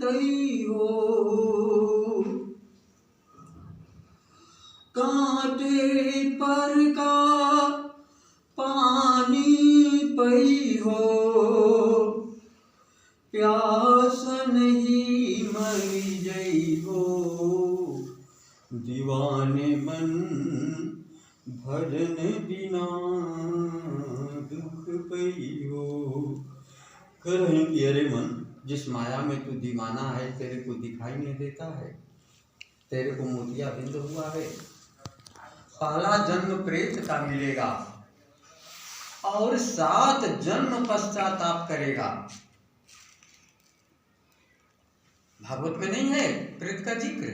तई हो, कांटे पर का पानी पई हो, प्यास नहीं मरी जई हो, दीवाने मन भजन बिना दुख पई हो। कह रहे कि अरे मन, जिस माया में तू दीवाना है, तेरे को दिखाई नहीं देता है, तेरे को मोतिया बिंद हुआ है। पहला जन्म प्रेत का मिलेगा और 7 जन्म पश्चाताप करेगा। भागवत में नहीं है प्रेत का जिक्र?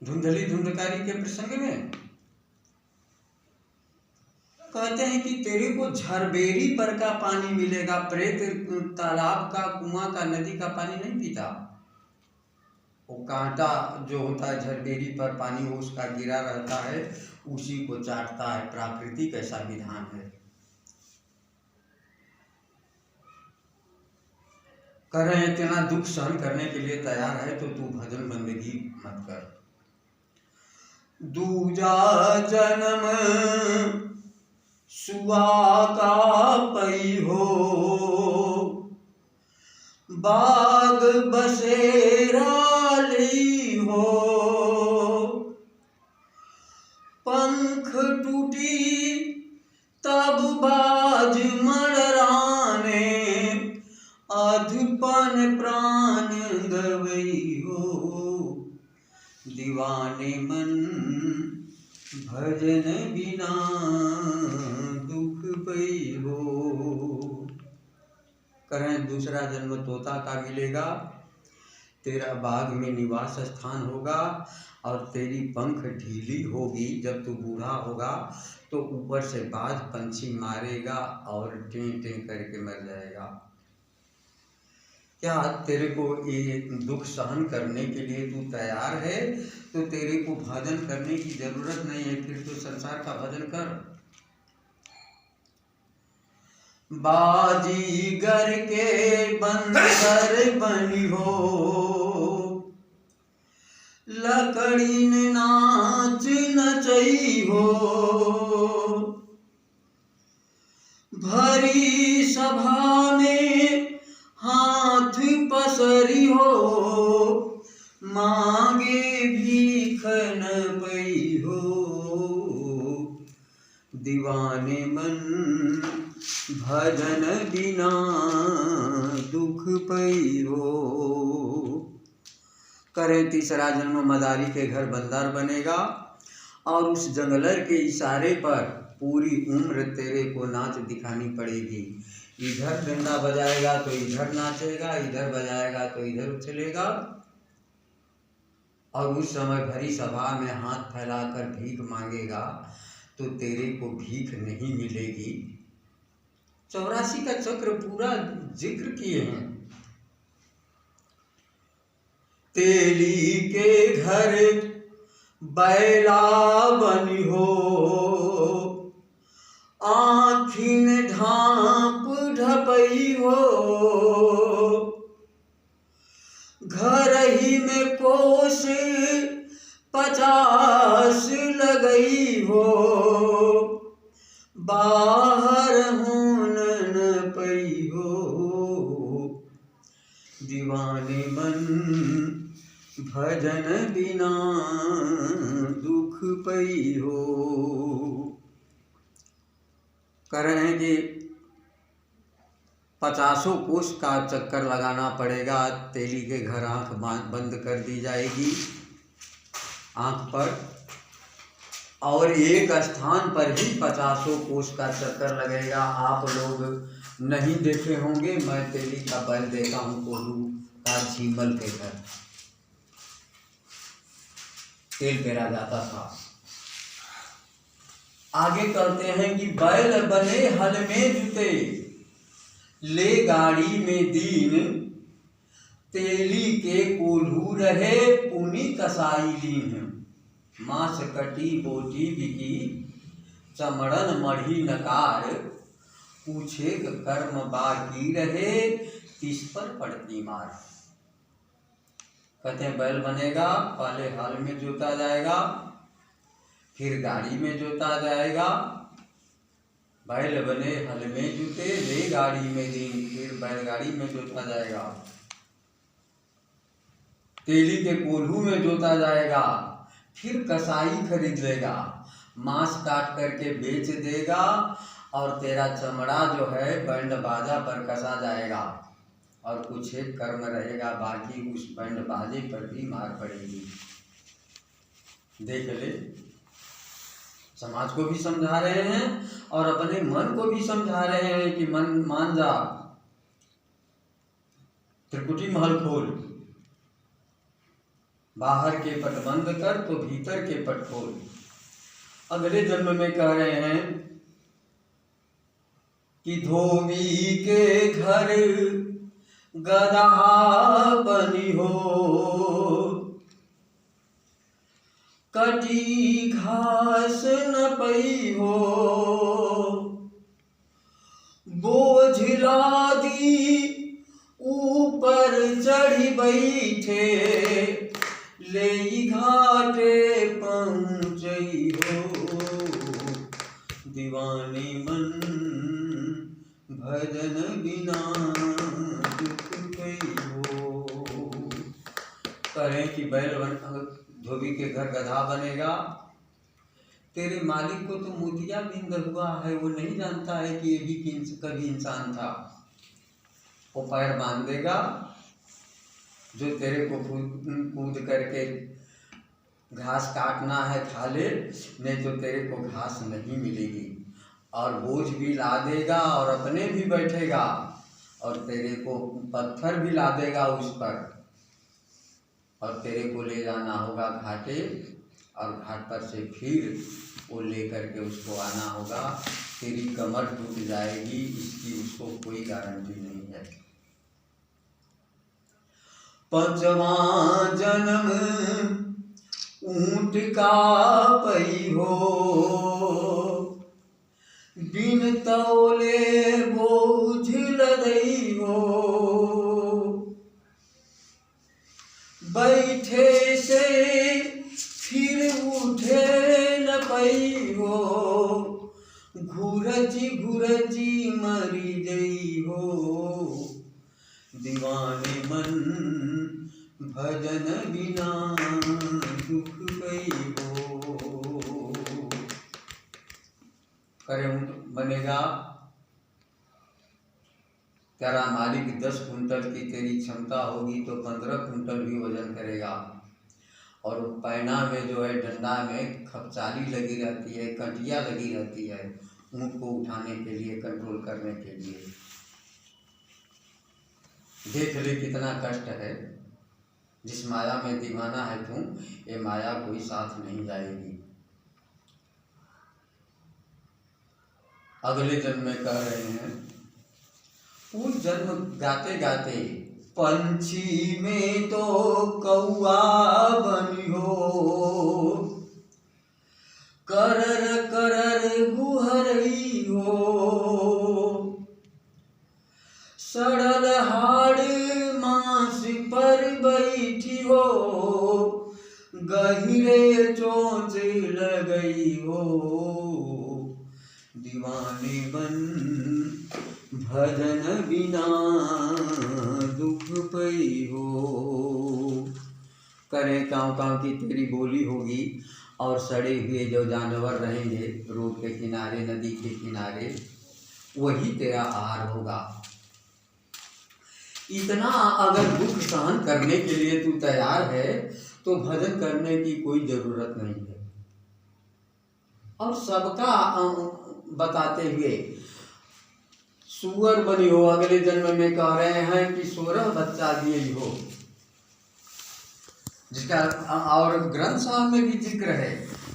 धुंधली धुंधकारी के प्रसंग में कहते हैं कि तेरे को झरबेरी पर का पानी मिलेगा। प्रेत तालाब का, कुआं का, नदी का पानी नहीं पीता। वो कांटा जो होता है झरबेरी पर पानी, वो उसका गिरा रहता है, उसी को चाटता है। प्राकृतिक ऐसा विधान है। कह रहे हैं इतना दुख सहन करने के लिए तैयार है तो तू भजन बंदगी मत कर। दूजा जन्म सुआ का पई हो, बाग बसेरा ली हो, पंख टूटी तब बाज मड़राने, अधपन प्राण गवई हो, दीवाने मन भजन बिना दुख पई हो। करें दूसरा जन्म तोता का मिलेगा। तेरा बाग में निवास स्थान होगा और तेरी पंख ढीली होगी। जब तू बूढ़ा होगा तो ऊपर से बाज पंछी मारेगा और टें टें करके मर जाएगा। क्या तेरे को ये दुख सहन करने के लिए तू तैयार है तो तेरे को भजन करने की जरूरत नहीं है, फिर तो संसार का भजन कर। बाजीगर के बंदर बनी हो, लकड़ी ने नाच नचई हो, भरी सभा में हाथ पसरी हो, मांगे भीख न पई हो, दीवाने मन भजन बिना दुख पई हो। करे तीसरा जन्म मदारी के घर बंदर बनेगा और उस जंगलर के इशारे पर पूरी उम्र तेरे को नाच दिखानी पड़ेगी। इधर डंडा बजाएगा तो इधर नाचेगा, इधर बजाएगा तो इधर उछलेगा, और उस समय भरी सभा में हाथ फैलाकर भीख मांगेगा तो तेरे को भीख नहीं मिलेगी। 84 का चक्र पूरा जिक्र किए हैं। तेली के घर बैला बनी हो, आँखिन ढांप ढपई हो, घर ही में कोस 50 लगई हो, बाहर होन न पई हो, दीवाने मन भजन बिना दुख पई हो। कह रहे हैं कि 50 कोस का चक्कर लगाना पड़ेगा। तेली के घर आंख बंद कर दी जाएगी, आंख पर, और एक स्थान पर ही 50 कोस का चक्कर लगेगा। आप लोग नहीं देखे होंगे, मैं तेली का बल देता हूँ। कोल्हू का झीमल के घर तेल पेरा जाता था। आगे कहते हैं कि बैल बने हल में जुते, ले गाड़ी में दीन, तेली के कोल्हू रहे पुनि कसाई लीन, मांस कटी बोटी बिकी, चमड़न मढ़ी नकार, पूछे कर्म बाकी रहे, तीस पर पड़ती मार। कहते हैं बैल बनेगा, पहले हल में जोता जाएगा, फिर गाड़ी में जोता जाएगा। बैल बने हल में जुते, ले गाड़ी में दिन, फिर बैलगाड़ी में जोता जाएगा। तेली के कोल्हू में जोता जाएगा, फिर कसाई खरीद लेगा, मांस काट करके बेच देगा, और तेरा चमड़ा जो है बैंड बाजा पर कसा जाएगा, और कुछ एक कर्म रहेगा बाकी, उस बैंड बाजे पर भी मार पड़ेगी। देख ले, समाज को भी समझा रहे हैं और अपने मन को भी समझा रहे हैं कि मन मान जा, त्रिकुटी महल खोल, बाहर के पट बंद कर तो भीतर के पट खोल। अगले जन्म में कह रहे हैं कि धोबी के घर गधा बनी हो, कटी घास न पई हो, बोझ लादी ऊपर चढ़ी बैठे, ले घाटे पहुँचई हो, दीवानी मन भजन बिना दुख गई हो। करें कि बैल धोबी के घर गधा बनेगा, तेरे मालिक को तो मोतिया बिंद हुआ है, वो नहीं जानता है कि ये भी कभी इंसान था। वो पैर बांध देगा, जो तेरे को कूद करके घास काटना है खा ले, नहीं तो तेरे को घास नहीं मिलेगी, और बोझ भी ला देगा और अपने भी बैठेगा, और तेरे को पत्थर भी ला देगा उस पर, और तेरे को ले जाना होगा घाटे, और घाट पर से फिर वो लेकर के उसको आना होगा। तेरी कमर टूट जाएगी, इसकी उसको कोई गारंटी नहीं है। पांचवा जन्म ऊंट का पई हो, बिन तौले बोझ लदई हो, बैठे से फिर उठे न पई हो, घुरजी घुरजी मरी गई हो, दीवाने मन भजन बिना दुख गई हो। करे बनेगा, तेरा मालिक 10 कुंटल की तेरी क्षमता होगी तो 15 कुंटल भी वजन करेगा, और पैना में जो है डंडा में खपचाली लगी रहती है, कंटिया लगी रहती है ऊँट को उठाने के लिए, कंट्रोल करने के लिए। देख ले कितना कष्ट है। जिस माया में दीवाना है तू, ये माया कोई साथ नहीं जाएगी। अगले जन्म में कह रहे हैं, उस जन्म गाते गाते, पंछी में तो कौआ बनी हो, करर करर गुहरई हो, सड़ल हाड़ मांस पर बैठी हो, गहिरे चोंच लगई हो, दीवाने बन भजन बिना दुख पई हो। करें काँव काँव की तेरी बोली होगी, और सड़े हुए जो जानवर रहेंगे रोड के किनारे, नदी के किनारे, वही तेरा आहार होगा। इतना अगर दुख सहन करने के लिए तू तैयार है तो भजन करने की कोई जरूरत नहीं है। और सबका बताते हुए, सुअर बनी हो, अगले जन्म में कह रहे हैं कि 16 बच्चा दिए हो, जिसका और ग्रंथ साहब में भी जिक्र है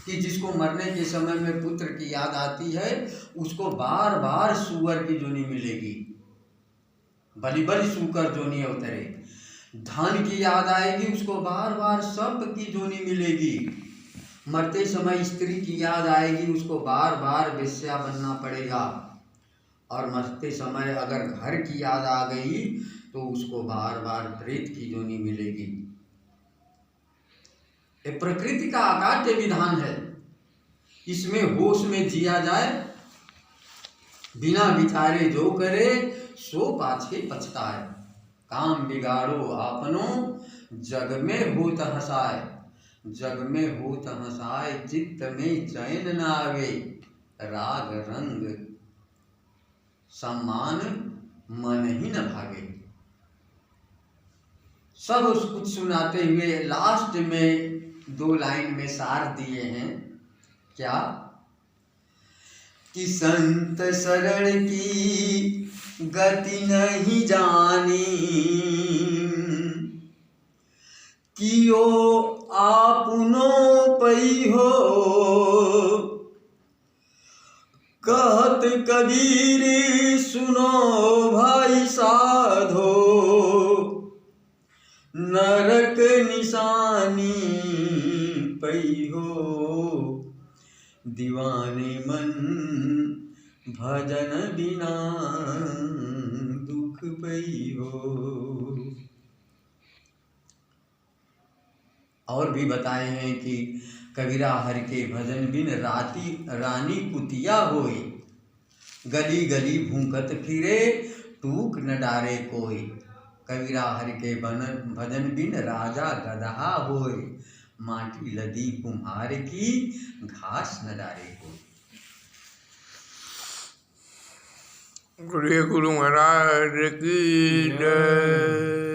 कि जिसको मरने के समय में पुत्र की याद आती है, उसको बार बार सुअर की जोनी मिलेगी, बली बली सूकर जोनी उतरे। धन की याद आएगी, उसको बार बार सर्प की जोनी मिलेगी। मरते समय स्त्री की याद आएगी, उसको बार बार वेश्या बनना पड़ेगा। और मरते समय अगर घर की याद आ गई तो उसको बार बार प्रेत की योनि मिलेगी। ये प्रकृति का अकाट्य विधान है। इसमें होश में जिया जाए, बिना विचारे जो करे सो पाछे पछताए। काम बिगाड़ो आपनो जग में होत हंसाए, जग में होत हंसाए चित्त में चैन न आवे। राग रंग सम्मान मन ही न भागे। सब कुछ सुनाते हुए लास्ट में 2 लाइन में सार दिए हैं। क्या कि संत शरण की गति नहीं जानी, कियो आपनो पई हो। कहत कबीर सुनो भाई साधो, नरक निशानी पई हो। दीवाने मन भजन बिना दुख पई हो। और भी बताए हैं कि कबीरा हर के भजन बिन रानी कुतिया होए। गली गली भूखत फिरे टूक न डारे कोई। कबीरा हर के भजन बिन राजा गदहा होए। माटी लदी कुम्हार की घास न डारे कोई। गुरु महाराज की जय।